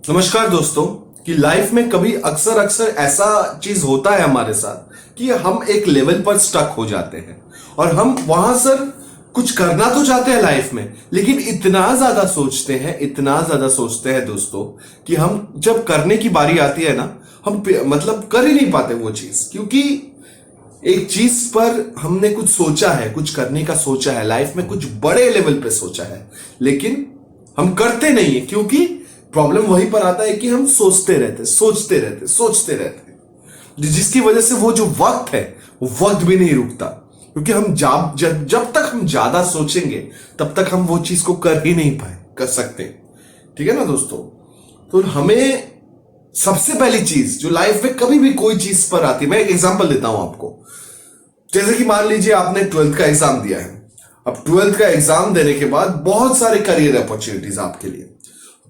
नमस्कार दोस्तों। कि लाइफ में कभी अक्सर अक्सर ऐसा चीज होता है हमारे साथ कि हम एक लेवल पर स्टक हो जाते हैं और हम वहां सर कुछ करना तो चाहते हैं लाइफ में, लेकिन इतना ज्यादा सोचते हैं दोस्तों कि हम जब करने की बारी आती है ना, हम मतलब कर ही नहीं पाते वो चीज। क्योंकि एक चीज पर हमने कुछ सोचा है, कुछ करने का सोचा है, लाइफ में कुछ बड़े लेवल पे सोचा है, लेकिन हम करते नहीं है। क्योंकि प्रॉब्लम वहीं पर आता है कि हम सोचते रहते, जिसकी वजह से वो जो वक्त है वो वक्त भी नहीं रुकता। क्योंकि हम जब तक हम ज्यादा सोचेंगे तब तक हम वो चीज को कर ही नहीं कर सकते। ठीक है ना दोस्तों। तो हमें सबसे पहली चीज जो लाइफ में कभी भी कोई चीज पर आती है, मैं एक एग्जांपल देता हूं आपको। जैसे कि मान लीजिए आपने 12th का एग्जाम दिया है। अब 12th का एग्जाम देने के बाद बहुत सारे करियर अपॉर्चुनिटीज आपके लिए।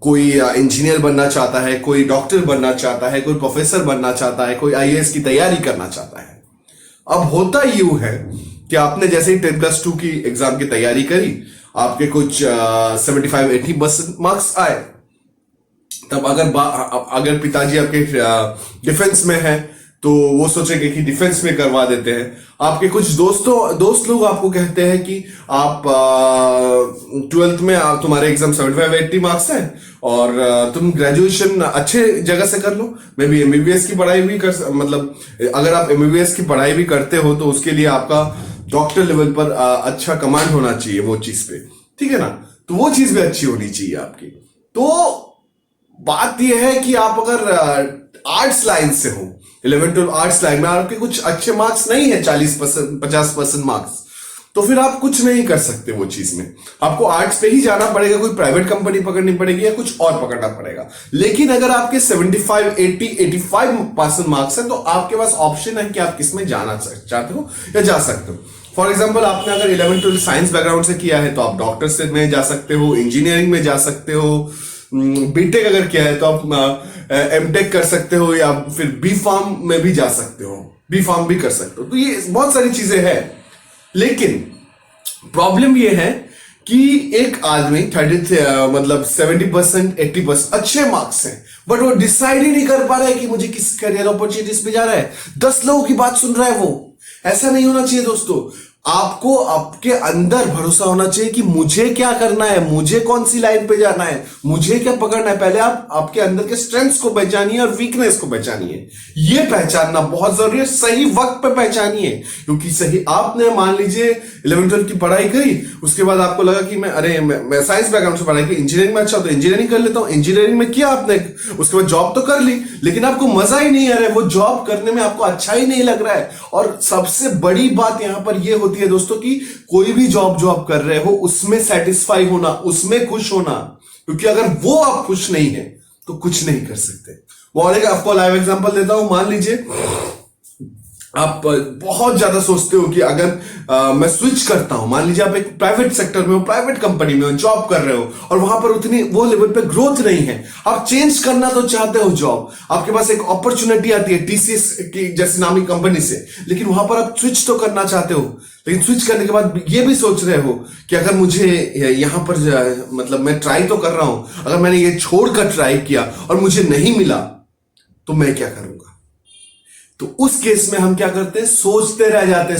कोई इंजीनियर बनना चाहता है, कोई डॉक्टर बनना चाहता है, कोई प्रोफेसर बनना चाहता है, कोई आईएएस की तैयारी करना चाहता है। अब होता यूं है कि आपने जैसे ही 10+2 की एग्जाम की तैयारी करी, आपके कुछ 75-80% मार्क्स आए। तब अगर पिताजी आपके डिफेंस में है तो वो सोचेंगे कि डिफेंस में करवा देते हैं। आपके कुछ दोस्त लोग आपको कहते हैं कि आप 12th में तुम्हारे एग्जाम 75-80 मार्क्स हैं और तुम ग्रेजुएशन अच्छे जगह से कर लो। मे बी एमबीबीएस की पढ़ाई भी मतलब अगर आप एमबीबीएस की पढ़ाई भी करते हो तो उसके लिए आपका डॉक्टर लेवल पर अच्छा कमांड होना चाहिए वो चीज पे। ठीक है ना। तो वो चीज भी अच्छी होनी चाहिए आपकी। तो बात यह है कि आप अगर आर्ट्स लाइन से हो, 11-12 आर्ट्स लाइन में आपके कुछ अच्छे मार्क्स नहीं है, 40% 50% मार्क्स, तो फिर आप कुछ नहीं कर सकते वो चीज में। आपको आर्ट्स पे ही जाना पड़ेगा, कोई प्राइवेट कंपनी पकड़नी पड़ेगी या कुछ और पकड़ना पड़ेगा। लेकिन अगर आपके 75-80-85% मार्क्स है तो आपके पास ऑप्शन है कि आप किस में जाना चाहते हो या जा सकते हो। फॉर एग्जाम्पल आपने अगर 11-12 साइंस बैकग्राउंड से किया है तो आप डॉक्टर से में जा सकते हो, इंजीनियरिंग में जा सकते हो। बीटेक अगर किया है तो आप एमटेक कर सकते हो या फिर बी फार्म में भी जा सकते हो, बी फार्म भी कर सकते हो। तो ये बहुत सारी चीजें हैं। लेकिन प्रॉब्लम ये है कि एक आदमी 70% 80% अच्छे मार्क्स हैं, बट वो डिसाइड ही नहीं कर पा रहा है कि मुझे किस करियर अपॉर्चुनिटीज पे जा रहा है। 10 लोगों की बात सुन रहा है वो। ऐसा नहीं होना चाहिए दोस्तों। आपको आपके अंदर भरोसा होना चाहिए कि मुझे क्या करना है, मुझे कौन सी लाइन पे जाना है, मुझे क्या पकड़ना है। पहले आप आपके अंदर के स्ट्रेंथ्स को पहचानिए और वीकनेस को पहचानिए। ये पहचानना बहुत जरूरी है। सही वक्त पे पहचानिए। क्योंकि सही आपने मान लीजिए 11-12 की पढ़ाई करी, उसके बाद आपको लगा कि मैं साइंस बैकग्राउंड से पढ़ाई की, इंजीनियरिंग में अच्छा तो इंजीनियरिंग कर लेता हूं। इंजीनियरिंग में किया आपने, उसके बाद जॉब तो कर ली, लेकिन आपको मजा ही नहीं आ रहा है, वो जॉब करने में आपको अच्छा ही नहीं लग रहा है। और सबसे बड़ी बात यहां पर यह होती है दोस्तों कि कोई भी जॉब जो आप कर रहे हो उसमें सेटिस्फाई होना, उसमें खुश होना। क्योंकि अगर वो आप खुश नहीं है तो कुछ नहीं कर सकते। वो और एक आपको लाइव एग्जांपल देता हूं। मान लीजिए आप बहुत ज्यादा सोचते हो कि अगर मैं स्विच करता हूं, मान लीजिए आप एक प्राइवेट सेक्टर में हो, प्राइवेट कंपनी में जॉब कर रहे हो और वहां पर उतनी वो लेवल पे ग्रोथ नहीं है, आप चेंज करना तो चाहते हो जॉब, आपके पास एक अपॉर्चुनिटी आती है टीसीएस की जैसी नामी कंपनी से, लेकिन वहां पर आप स्विच तो करना चाहते हो। लेकिन स्विच करने के बाद ये भी सोच रहे हो कि अगर मुझे यहां पर मतलब मैं ट्राई तो कर रहा हूं, अगर मैंने ये छोड़कर ट्राई किया और मुझे नहीं मिला तो मैं क्या करूंगा। तो उस केस में हम क्या करते हैं, सोचते रह जाते।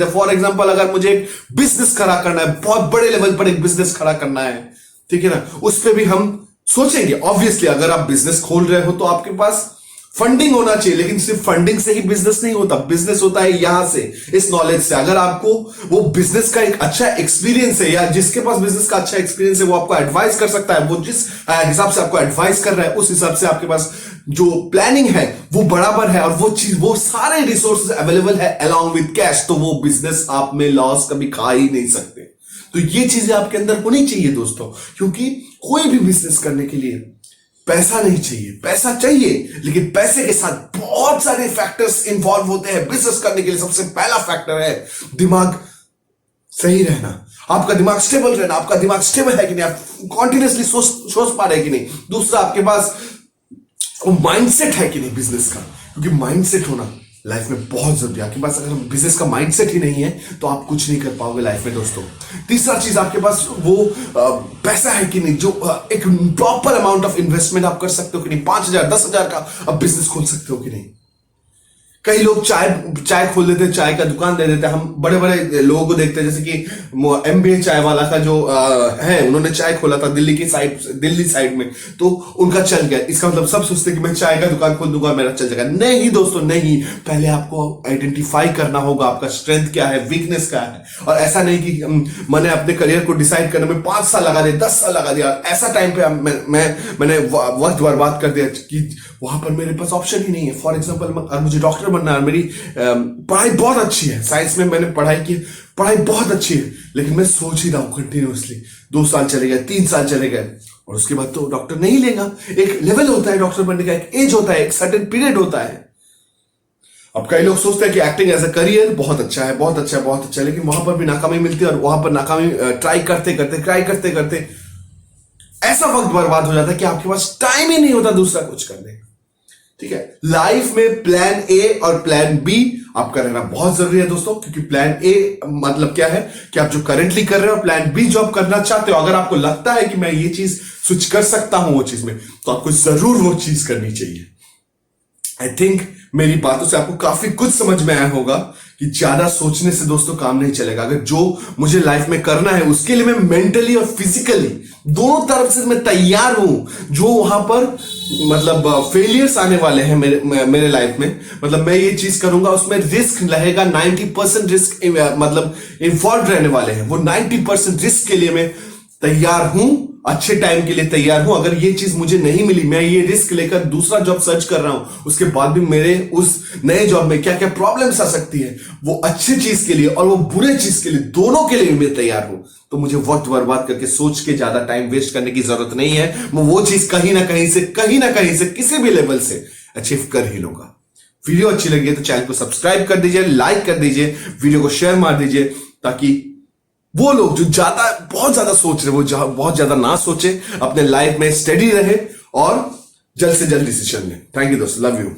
फॉर एग्जांपल अगर मुझे एक बिजनेस खड़ा करना है, बहुत बड़े लेवल पर एक बिजनेस खड़ा करना है, ठीक है ना, उस पर भी हम सोचेंगे। ऑब्वियसली अगर आप बिजनेस खोल रहे हो तो आपके पास फंडिंग होना चाहिए, लेकिन सिर्फ फंडिंग से ही बिजनेस नहीं होता। बिजनेस होता है यहां से, इस नॉलेज से। अगर आपको वो बिजनेस का एक अच्छा एक्सपीरियंस है या जिसके पास बिजनेस का अच्छा एक्सपीरियंस है वो आपको एडवाइस कर सकता है, वो जिस हिसाब से आपको एडवाइस कर रहा है उस हिसाब से आपके पास जो प्लानिंग है वो बराबर है और वो सारे रिसोर्सेज अवेलेबल है अलॉन्ग विद कैश, तो वो बिजनेस आप में लॉस कभी खा ही नहीं सकते। तो ये चीजें आपके अंदर होनी चाहिए दोस्तों। क्योंकि कोई भी बिजनेस करने के लिए पैसा नहीं चाहिए, पैसा चाहिए, लेकिन पैसे के साथ बहुत सारे फैक्टर्स इंवॉल्व होते हैं। बिजनेस करने के लिए सबसे पहला फैक्टर है दिमाग सही रहना, आपका दिमाग स्टेबल रहना। आपका दिमाग स्टेबल है कि नहीं, आप कॉन्टिन्यूसली सोच पा रहे हैं कि नहीं। दूसरा, आपके पास वो माइंडसेट है कि नहीं बिजनेस का, क्योंकि माइंडसेट होना लाइफ में बहुत जरूरी है। आपके पास अगर बिजनेस का माइंडसेट ही नहीं है तो आप कुछ नहीं कर पाओगे लाइफ में दोस्तों। तीसरा चीज, आपके पास वो पैसा है कि नहीं, जो एक प्रॉपर अमाउंट ऑफ इन्वेस्टमेंट आप कर सकते हो कि नहीं। 5,000 10,000 का आप बिजनेस खोल सकते हो कि नहीं। कई लोग चाय खोल देते, चाय का दुकान दे देते हैं। हम बड़े बड़े लोगों को देखते हैं, जैसे कि MBA चाय वाला का जो है, उन्होंने चाय खोला था दिल्ली साइड में, तो उनका चल गया। इसका मतलब सब सोचते हैं कि मैं चाय का दुकान खोल दूंगा, मेरा चल जाएगा। नहीं दोस्तों, नहीं। पहले आपको आइडेंटिफाई करना होगा आपका स्ट्रेंथ क्या है, वीकनेस क्या है। और ऐसा नहीं कि मैंने अपने करियर को डिसाइड करने में 5 साल लगा दिया, 10 साल लगा दिया। ऐसा टाइम पे मैंने वक्त बर्बाद कर दिया कि वहां पर मेरे पास ऑप्शन ही नहीं है। फॉर एग्जाम्पल, मुझे डॉक्टर बनना है, मेरी पढ़ाई बहुत अच्छी है, साइंस में मैंने पढ़ाई की, पढ़ाई बहुत अच्छी है, लेकिन मैं सोच ही रहा हूं कंटिन्यूअसली। 2 साल चले गए, 3 साल चले गए, और उसके बाद तो डॉक्टर नहीं लेगा। एक लेवल होता है डॉक्टर बनने का, एक एज होता है, एक सर्टेन पीरियड होता है। अब कई लोग सोचते हैं कि एक्टिंग एज अ करियर बहुत अच्छा है, बहुत अच्छा है, बहुत अच्छा है, लेकिन वहां पर भी नाकामी मिलती है, और वहां पर नाकामी ट्राई करते करते ऐसा वक्त बर्बाद हो जाता है कि आपके पास टाइम ही नहीं होता दूसरा कुछ करने का। ठीक है, लाइफ में प्लान ए और प्लान बी आपका रहना बहुत जरूरी है दोस्तों, क्योंकि प्लान ए मतलब क्या है कि आप जो करेंटली कर रहे हो, प्लान बी जो आप करना चाहते हो, अगर आपको लगता है कि मैं ये चीज स्विच कर सकता हूं वो चीज में, तो आपको जरूर वो चीज करनी चाहिए। आई थिंक मेरी बातों से आपको काफी कुछ समझ में आया होगा कि ज्यादा सोचने से दोस्तों काम नहीं चलेगा। अगर जो मुझे लाइफ में करना है उसके लिए मैं मेंटली और फिजिकली दोनों तरफ से मैं तैयार हूं। जो वहां पर मतलब फेलियर्स आने वाले हैं मेरे लाइफ में, मतलब मैं ये चीज करूंगा, उसमें रिस्क रहेगा, 90% रिस्क मतलब इन्वॉल्व रहने वाले हैं। वो 90% रिस्क के लिए मैं तैयार हूं, अच्छे टाइम के लिए तैयार हूं। अगर ये चीज मुझे नहीं मिली, मैं ये रिस्क लेकर दूसरा जॉब सर्च कर रहा हूं, उसके बाद भी मेरे उस नए जॉब में क्या क्या प्रॉब्लम्स आ सकती है, वो अच्छी चीज के लिए और वो बुरे चीज के लिए, दोनों के लिए मैं तैयार हूं। तो मुझे वक्त बर्बाद करके सोच के ज्यादा टाइम वेस्ट करने की जरूरत नहीं है। मैं वो चीज कहीं ना कहीं से किसी भी लेवल से अचीव कर ही लूंगा। वीडियो अच्छी लगी है तो चैनल को सब्सक्राइब कर दीजिए, लाइक कर दीजिए, वीडियो को शेयर मार दीजिए, ताकि वो लोग जो बहुत ज्यादा सोच रहे, वो बहुत ज्यादा ना सोचे, अपने लाइफ में स्टेडी रहे और जल्द से जल्द डिसीजन लें। थैंक यू दोस्तों, लव यू।